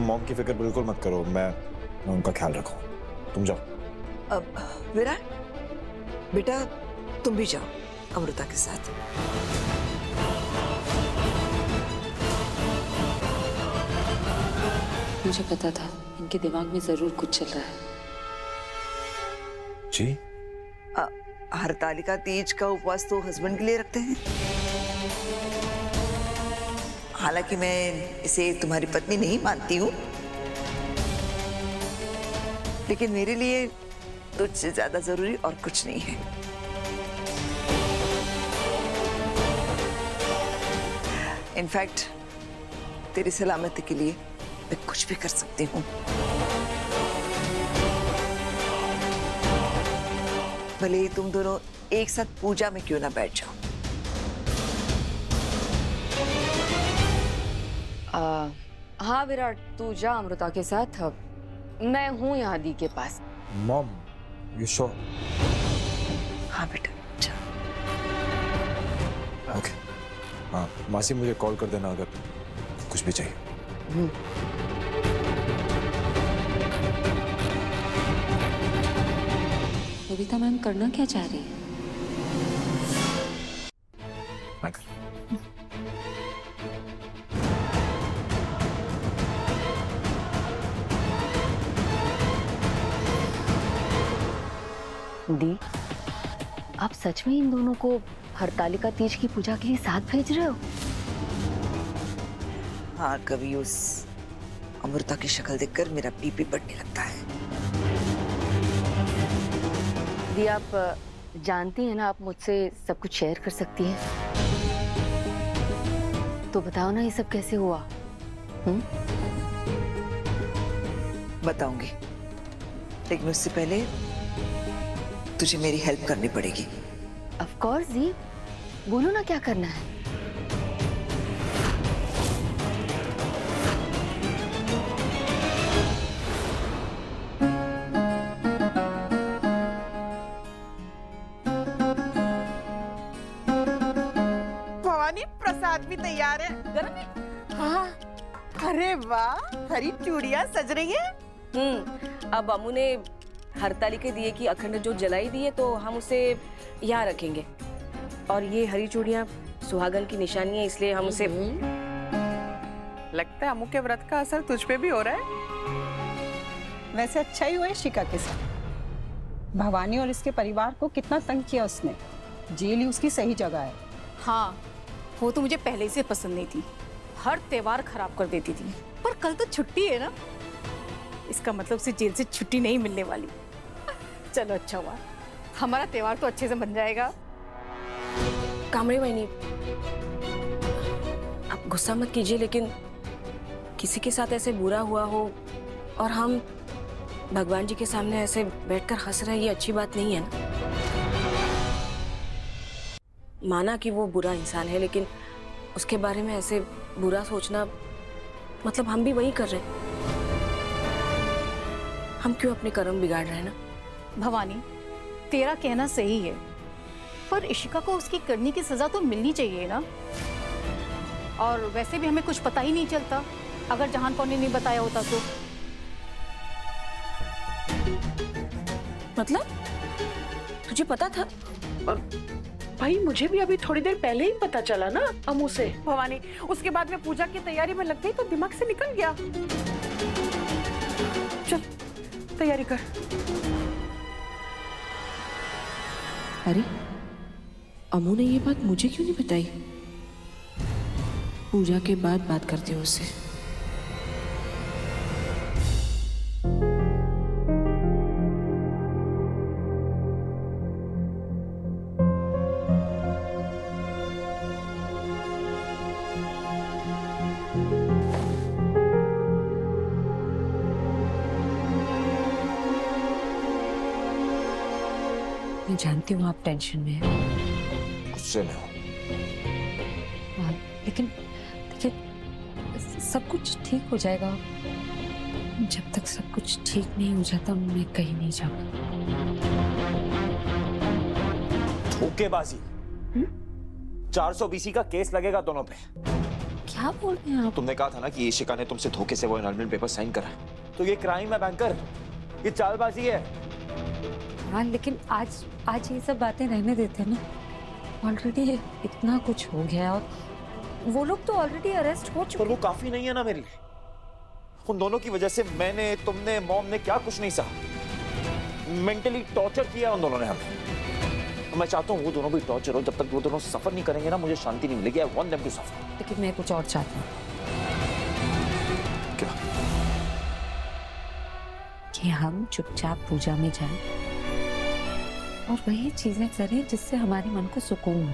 Mom की फिक्र बिल्कुल मत करो, मैं उनका ख्याल रखूं। तुम जाओ। विराट बेटा, तुम भी जाओ अमृता के साथ। मुझे पता था इनके दिमाग में जरूर कुछ चल रहा है। जी? हरतालिका तीज का उपवास तो हस्बैंड के लिए रखते हैं। हालांकि मैं इसे तुम्हारी पत्नी नहीं मानती हूँ, लेकिन मेरे लिए तुझसे ज्यादा जरूरी और कुछ नहीं है। इनफैक्ट तेरी सलामती के लिए मैं कुछ भी कर सकती हूँ। भले ही तुम दोनों एक साथ पूजा में क्यों ना बैठ जाओ। हाँ विराट, तू जा अमृता के साथ, मैं हूँ यहाँ दी के पास। Mom, you sure? हाँ बेटा, जा। ओके। हाँ मासी, मुझे कॉल कर देना अगर कुछ भी चाहिए। बबीता मैम करना क्या चाह रही है? दी, आप सच में इन दोनों को हरतालिका तीज की पूजा के लिए साथ भेज रहे हो? हाँ, कभी उस अमृता की शक्ल देखकर मेरा बीपी बढ़ने लगता है। दी, आप जानती हैं ना, आप मुझसे सब कुछ शेयर कर सकती हैं। तो बताओ ना, ये सब कैसे हुआ? बताऊंगी, लेकिन उससे पहले तुझे मेरी हेल्प करनी पड़ेगी। ऑफ कोर्स दी, बोलो ना क्या करना है। भवानी, प्रसाद भी तैयार है। गरम है? हाँ। अरे वाह, हरी चूड़ियां सज रही है। अब अम्मू ने हरतालिका दिए की अखंड जोत जलाई दी है, तो हम उसे यहाँ रखेंगे। और ये हरी चूड़ियां सुहागन की निशानी है, इसलिए हम उसे। लगता है अम्मू के व्रत का असर तुझ पे भी हो रहा है। वैसे अच्छा ही हुआ है शिका के साथ। भवानी और इसके परिवार को कितना तंग किया उसने। जेल ही उसकी सही जगह है। हाँ, वो तो मुझे पहले से पसंद नहीं थी, हर त्योहार खराब कर देती थी। पर कल तो छुट्टी है ना, इसका मतलब उसे जेल से छुट्टी नहीं मिलने वाली। चलो अच्छा हुआ, हमारा त्योहार तो अच्छे से बन जाएगा। कामड़ी बहनी, आप गुस्सा मत कीजिए, लेकिन किसी के साथ ऐसे बुरा हुआ हो और हम भगवान जी के सामने ऐसे बैठकर हंस रहे हैं, ये अच्छी बात नहीं है ना। माना कि वो बुरा इंसान है, लेकिन उसके बारे में ऐसे बुरा सोचना मतलब हम भी वही कर रहे हैं। हम क्यों अपने कर्म बिगाड़ रहे हैं ना। भवानी, तेरा कहना सही है, पर इशिका को उसकी करने की सजा तो मिलनी चाहिए ना। और वैसे भी हमें कुछ पता ही नहीं चलता अगर जहान कौर ने नहीं बताया होता तो। मतलब तुझे पता था? भाई मुझे भी अभी थोड़ी देर पहले ही पता चला ना अम्मू से। भवानी, उसके बाद में पूजा की तैयारी में लग गई तो दिमाग से निकल गया। चल तैयारी कर। अरे अम्मू ने ये बात मुझे क्यों नहीं बताई? पूजा के बाद बात करती हूँ उससे। मैं जानती हूँ आप टेंशन में हैं। गुस्से में हो? लेकिन देखिए, सब कुछ ठीक हो जाएगा। जब तक सब कुछ ठीक नहीं हो जाता मैं कहीं नहीं जाऊंगा। धोखेबाजी। 420 का केस लगेगा दोनों पे। क्या क्या बोल रहे हैं आप? तुमने कहा था ना कि ईशिका ने तुमसे धोखे से वो एनरोलमेंट पेपर साइन करा, तो ये क्राइम है बैंकर, ये चालबाजी है। हाँ लेकिन आज ये सब बातें रहने देते हैं ना। ऑलरेडी इतना कुछ हो गया और वो लोग तो ऑलरेडी अरेस्ट हो चुके। पर वो काफी नहीं है ना मेरे लिए। उन दोनों की वजह से मैंने, तुमने, मॉम ने क्या कुछ नहीं सहा। मेंटली टॉर्चर किया उन दोनों ने हमें। मैं चाहता हूँ वो दोनों भी टॉर्चर हो। जब तक वो दोनों सफर नहीं करेंगे ना, मुझे शांति नहीं मिलेगी। I want them to suffer. लेकिन मैं कुछ और चाहती हूँ। क्या? कि हम चुपचाप पूजा में जाएं और वही चीजें करें जिससे हमारे मन को सुकून हो।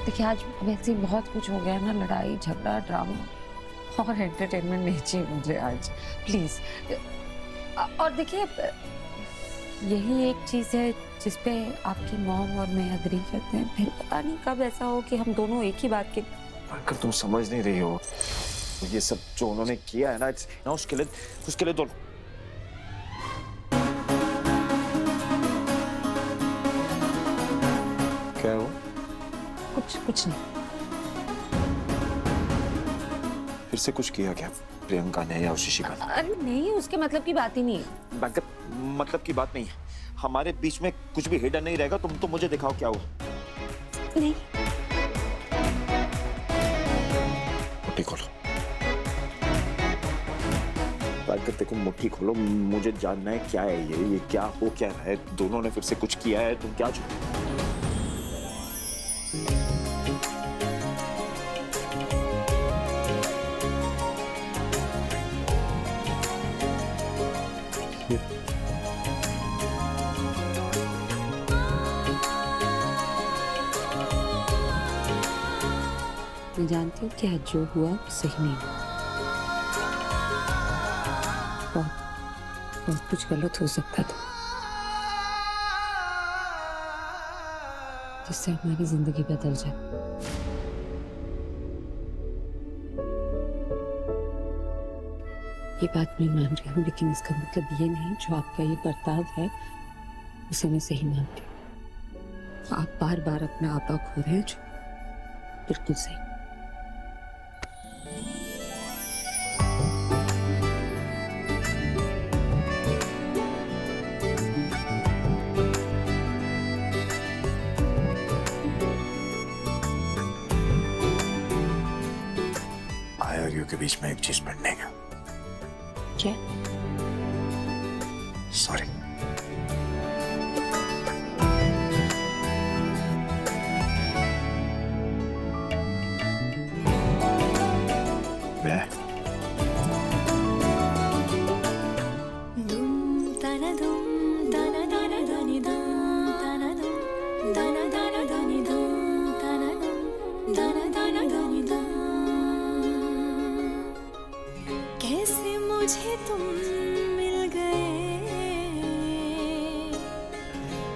देखिए आज वैसे बहुत कुछ हो गया ना, लड़ाई झगड़ा ड्रामा, और एंटरटेनमेंट नहीं चाहिए मुझे आज, प्लीज। और देखिए यही एक चीज है जिसपे आपकी मॉम और मैं एग्री करते हैं। फिर पता नहीं कब ऐसा हो कि हम दोनों एक ही बात के। अगर तुम समझ नहीं रही हो, ये सब जो उन्होंने किया है ना, उसके लिए तो क्या हो? कुछ नहीं। फिर से कुछ किया क्या प्रियंका ने या ईशिका ने? अरे नहीं, उसके मतलब की बात ही नहीं है। बैंकर, मतलब की बात नहीं है। हमारे बीच में कुछ भी हिडन नहीं रहेगा। तुम तो मुझे दिखाओ क्या हुआ। नहीं। मुट्ठी खोलो बैंकर, देखो मुट्ठी खोलो। मुझे जानना है क्या है ये क्या हो क्या रहा है। दोनों ने फिर से कुछ किया है, तुम क्या मैं जानती हूँ कि आज जो हुआ सही नहीं हुआ। बहुत कुछ गलत हो सकता था जिससे हमारी जिंदगी बदल जाए। ये बात मैं मान रही हूँ, लेकिन इसका मतलब ये नहीं जो आपका ये बर्ताव है उसे मैं सही मानती हूँ। आप बार बार अपना आपा खो रहे हैं, जो बिल्कुल सही। के बीच में एक चीज पढ़ने का। क्या? सॉरी। कैसे मुझे तुम मिल गए,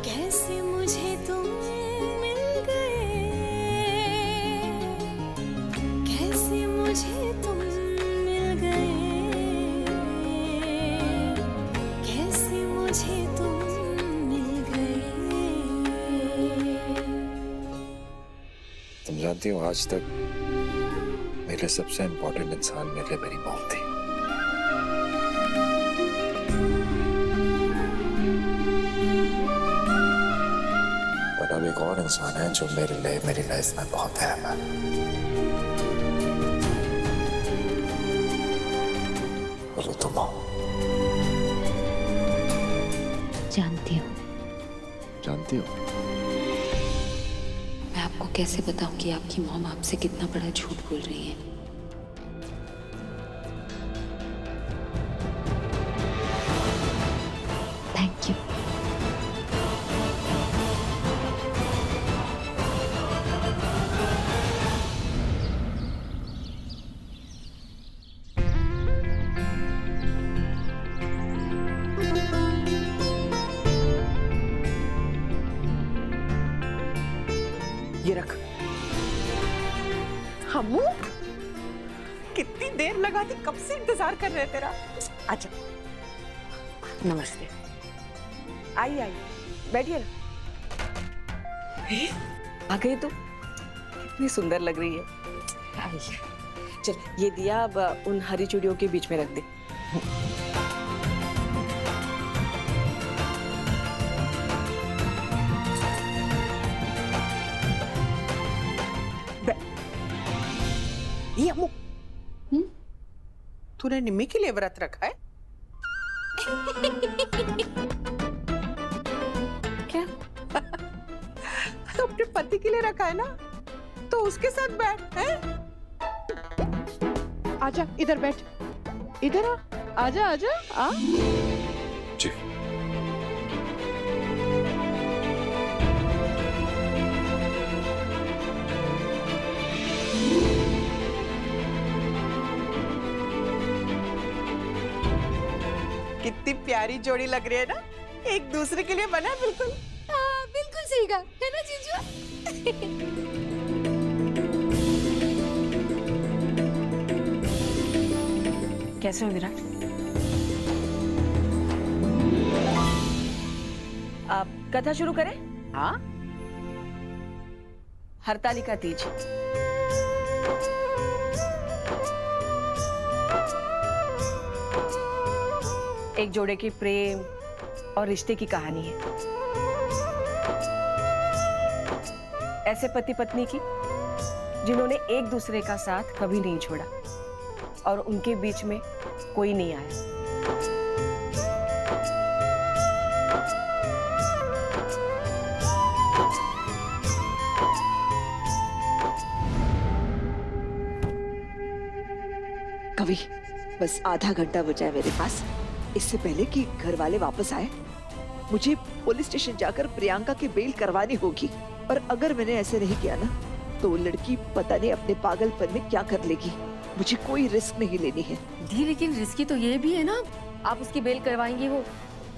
कैसे मुझे तुम मिल गए, कैसे मुझे तुम मिल गए, कैसे मुझे तुम मिल गए। तुम जानती हो आज तक मेरे सबसे इम्पोर्टेंट इंसान मेरे लिए मेरी मॉम थी। पर अब एक और इंसान है जो मेरे लिए मेरी लाइफ में बहुत अहम है। और वो तुम हो। जानती हूँ। जानती हो? मैं आपको कैसे बताऊं कि आपकी मॉम आपसे कितना बड़ा झूठ बोल रही है। Thank you. ये रख। हमू कितनी देर लगा थी, कब से इंतजार कर रहे तेरा। अच्छा नमस्ते। आई आई बैठिए ना। आ गई तो कितनी सुंदर लग रही है। आइए। चल ये दिया अब उन हरी चूड़ियों के बीच में रख दे। ये अम्मू, तूने निम्मी के लिए व्रत रखा है? क्या? अपने पति के लिए रखा है ना, तो उसके साथ बैठ हैं? आजा इधर बैठ, इधर आ, आजा आजा आ। जी। कितनी प्यारी जोड़ी लग रही है ना, एक दूसरे के लिए बना है बिल्कुल। हाँ, बिल्कुल सही कहा है ना जीजू। कैसे हो विराट? आप कथा शुरू करें? हाँ, हरतालिका तीज। एक जोड़े के प्रेम और रिश्ते की कहानी है। ऐसे पति पत्नी की जिन्होंने एक दूसरे का साथ कभी नहीं छोड़ा और उनके बीच में कोई नहीं आया। कवि, बस आधा घंटा बचा है मेरे पास, इससे पहले कि घर वाले वापस आए मुझे पुलिस स्टेशन जाकर प्रियंका की बेल करवानी होगी। और अगर मैंने ऐसे नहीं किया ना, तो वो लड़की पता नहीं अपने पागलपन में क्या कर लेगी। मुझे कोई रिस्क नहीं लेनी है। दी, लेकिन रिस्की तो ये भी है ना, आप उसकी बेल करवाएंगी, वो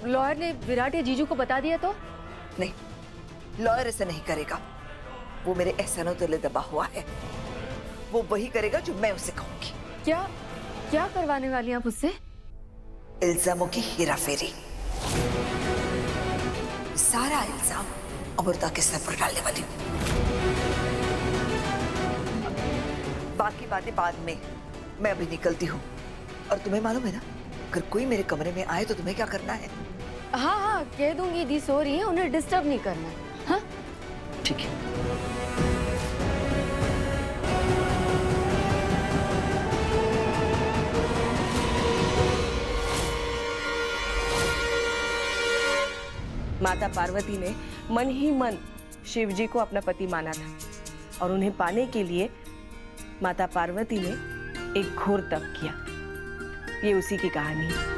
लॉयर ने विराट या जीजू को बता दिया तो? नहीं, लॉयर ऐसा नहीं करेगा। वो मेरे एहसानों तले दबा हुआ है। वो वही करेगा जो मैं उसे कहूंगी। क्या क्या करवाने वाली हैं आप उससे? इल्जामों की हेराफेरी। सारा इल्जाम अमृता के सर पर डालने वाली हूँ। बाकी बातें बाद में, मैं अभी निकलती हूँ। और तुम्हें मालूम है ना, अगर कोई मेरे कमरे में आए तो तुम्हें क्या करना है? हाँ हाँ, कह दूंगी दी सो रही है, उन्हें डिस्टर्ब नहीं करना। हाँ ठीक है। माता पार्वती ने मन ही मन शिव जी को अपना पति माना था और उन्हें पाने के लिए माता पार्वती ने एक घोर तप किया। ये उसी की कहानी है।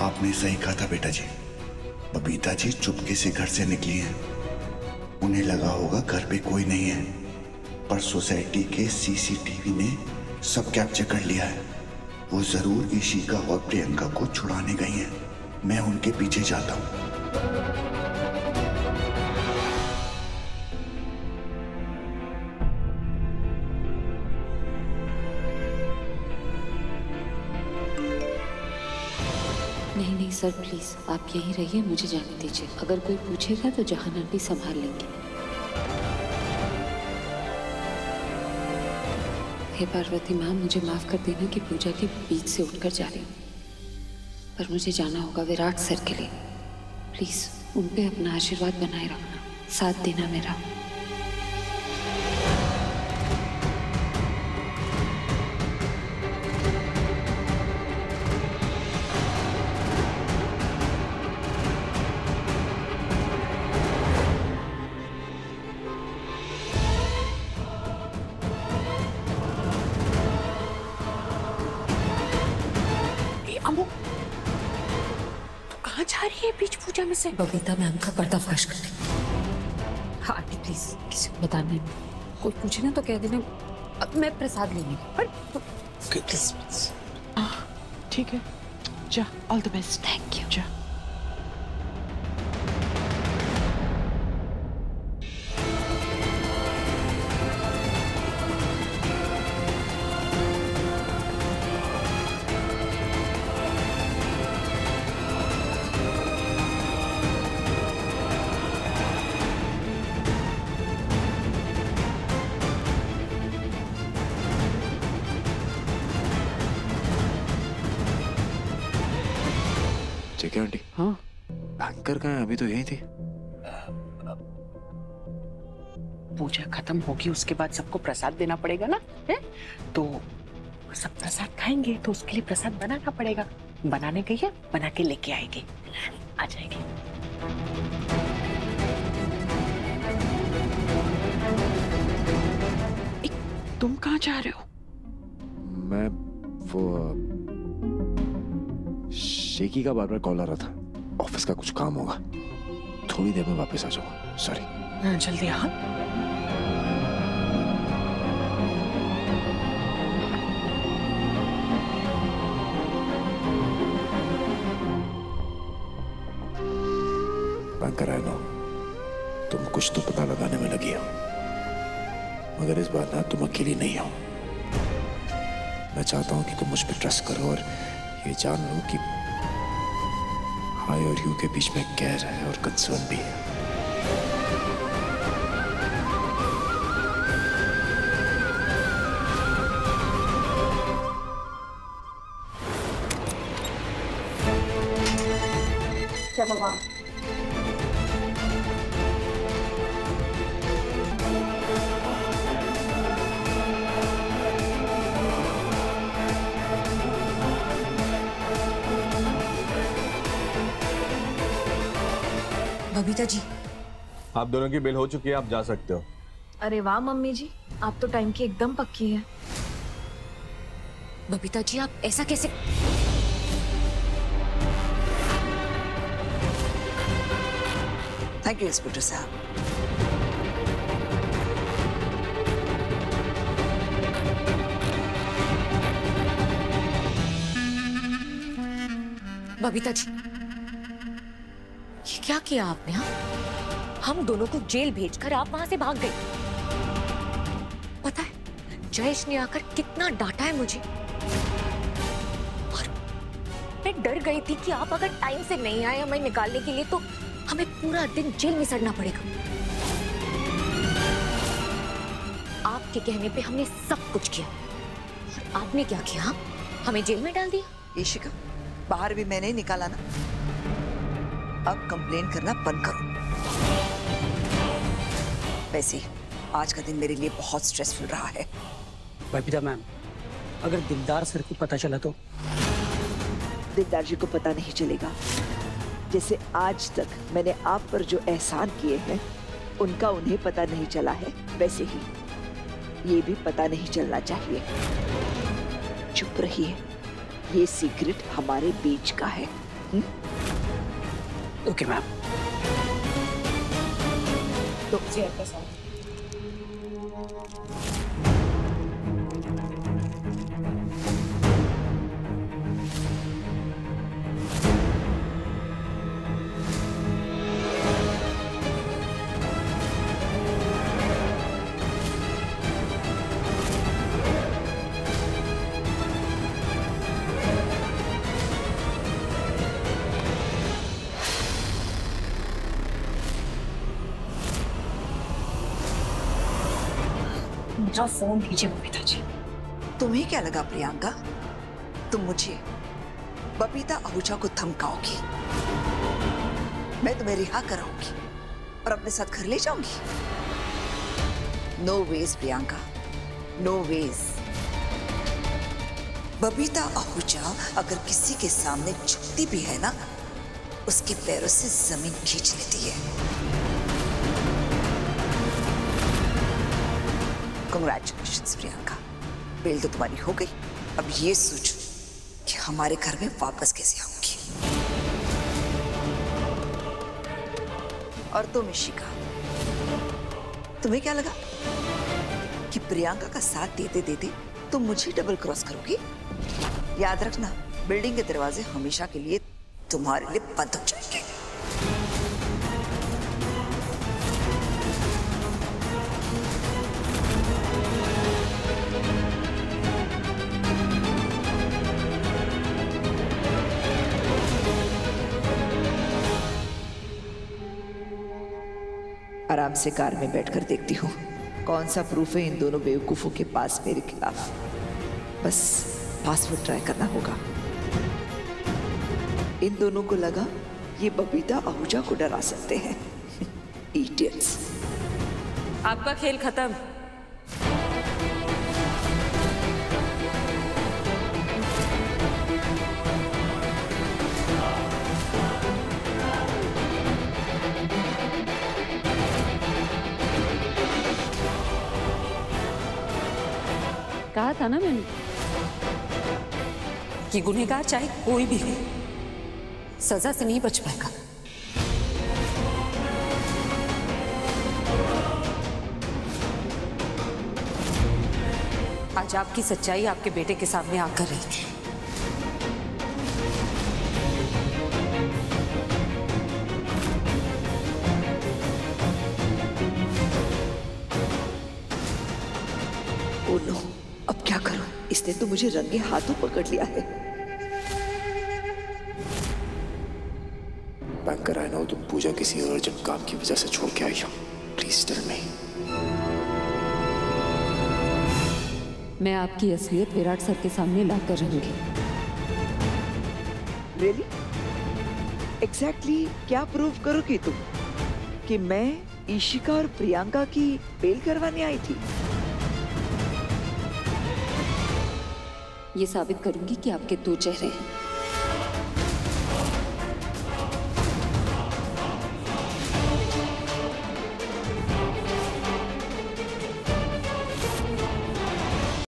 आपने सही कहा था बेटा जी। बबीता जी चुपके से घर से निकली हैं। उन्हें लगा होगा घर पे कोई नहीं है, पर सोसाइटी के सीसीटीवी ने सब कैप्चर कर लिया है। वो जरूर ईशिका और प्रियंका को छुड़ाने गई हैं। मैं उनके पीछे जाता हूँ। नहीं नहीं सर, प्लीज आप यहीं रहिए, मुझे जाने दीजिए। अगर कोई पूछेगा तो जहान आंटी संभाल लेंगे। हे पार्वती माँ, मुझे माफ कर देना कि पूजा के बीच से उठकर जा रही हूँ, पर मुझे जाना होगा विराट सर के लिए। प्लीज उन पे अपना आशीर्वाद बनाए रखना, साथ देना मेरा। रामू, तू कहाँ जा रही है बीच पूजा में से? बबीता मैम का पर्दाफाश करने। हाँ आंटी प्लीज किसी को बताना नहीं, कोई पूछे ना तो कह देना अब मैं प्रसाद लेने प्लीज। ठीक है, जा, all the best. Thank you. जा। ठीक है आंटी। हाँ, बैंकर कहाँ है? अभी तो यही थी। पूजा खत्म होगी उसके बाद सबको प्रसाद देना पड़ेगा ना, है? तो सब प्रसाद खाएंगे तो उसके लिए प्रसाद बनाना पड़ेगा। बनाने गई है, बना के लेके आएगी, आ जाएगी। तुम कहाँ जा रहे हो? मैं वो शेकी का बार बार कॉल आ रहा था, ऑफिस का कुछ काम होगा, थोड़ी देर में वापस आ जाऊंगा। सॉरी। जल्दी आ। बैंकर आई नो तुम कुछ तो पता लगाने में लगी हो, मगर इस बार ना तुम अकेली नहीं हो। मैं चाहता हूं कि तुम मुझ पर ट्रस्ट करो और ये जान लो कि आई और यू के बीच में केयर है और कंसर्न भी है। जय भगवान। बबीता जी, आप दोनों की बिल हो चुकी है, आप जा सकते हो। अरे वाह मम्मी जी, आप तो टाइम की एकदम पक्की है। बबीता जी आप ऐसा कैसे? थैंक यू इंस्पेक्टर साहब। बबीता जी ये क्या किया आपने? हम दोनों को जेल भेजकर आप वहां से भाग गई। पता है जयेश ने आकर कितना डांटा है मुझे, और मैं डर गई थी कि आप अगर टाइम से नहीं आए हमें निकालने के लिए तो हमें पूरा दिन जेल में सड़ना पड़ेगा। आपके कहने पे हमने सब कुछ किया और आपने क्या किया? हमें जेल में डाल दिया। इशिका, बाहर भी मैंने ही निकाला ना, अब कंप्लेन करना बंद करो। वैसे आज का दिन मेरे लिए बहुत स्ट्रेसफुल रहा है। बबीता मैम, अगर दिलदार सर को पता चला तो? दिलदार जी को पता नहीं चलेगा। जैसे आज तक मैंने आप पर जो एहसान किए हैं उनका उन्हें पता नहीं चला है, वैसे ही ये भी पता नहीं चलना चाहिए। चुप रहिए, ये सीक्रेट हमारे बीच का है। Okay ma'am. तो मेरा फोन लीजिए बबीता जी। तुम्हें क्या लगा प्रियंका, तुम मुझे बबीता आहूजा को धमकाओगी, मैं तुम्हें रिहा कराऊंगी और अपने साथ घर ले जाऊंगी? No ways Priyanka, no ways. Babita Ahuja अगर किसी के सामने झुकती भी है ना, उसके पैरों से जमीन खींच लेती है। कांग्रेचुलेशंस प्रियंका, बेल तो तुम्हारी हो गई। अब ये सोचो कि हमारे घर में वापस कैसे आऊंगी। और तुम इशिका, तुम्हें क्या लगा कि प्रियंका का साथ देते देते तुम मुझे डबल क्रॉस करोगी? याद रखना, बिल्डिंग के दरवाजे हमेशा के लिए तुम्हारे लिए बंद हो जाएंगे। आराम से कार में बैठकर देखती हूँ कौन सा प्रूफ है इन दोनों बेवकूफों के पास मेरे खिलाफ। बस पासवर्ड ट्राई करना होगा। इन दोनों को लगा ये बबीता आहूजा को डरा सकते हैं। इडियट्स। आपका खेल खत्म। कहा था ना मैंने कि गुनहगार चाहे कोई भी हो, सजा से नहीं बच पाएगा। आज आपकी सच्चाई आपके बेटे के सामने आकर रही थी। ओ नो, अब क्या करूं? इसने तो मुझे रंगे हाथों पकड़ लिया है। बैंकर, आई नो तुम पूजा किसी अर्जेंट काम की वजह से छोड़ के आई हो। Please tell me. मैं आपकी असलियत विराट सर के सामने लाकर रहूंगी। रियली? एग्जैक्टली क्या प्रूव करोगी तुम कि मैं इशिका और प्रियंका की बेल करवाने आई थी? ये साबित करूंगी कि आपके दो चेहरे हैं।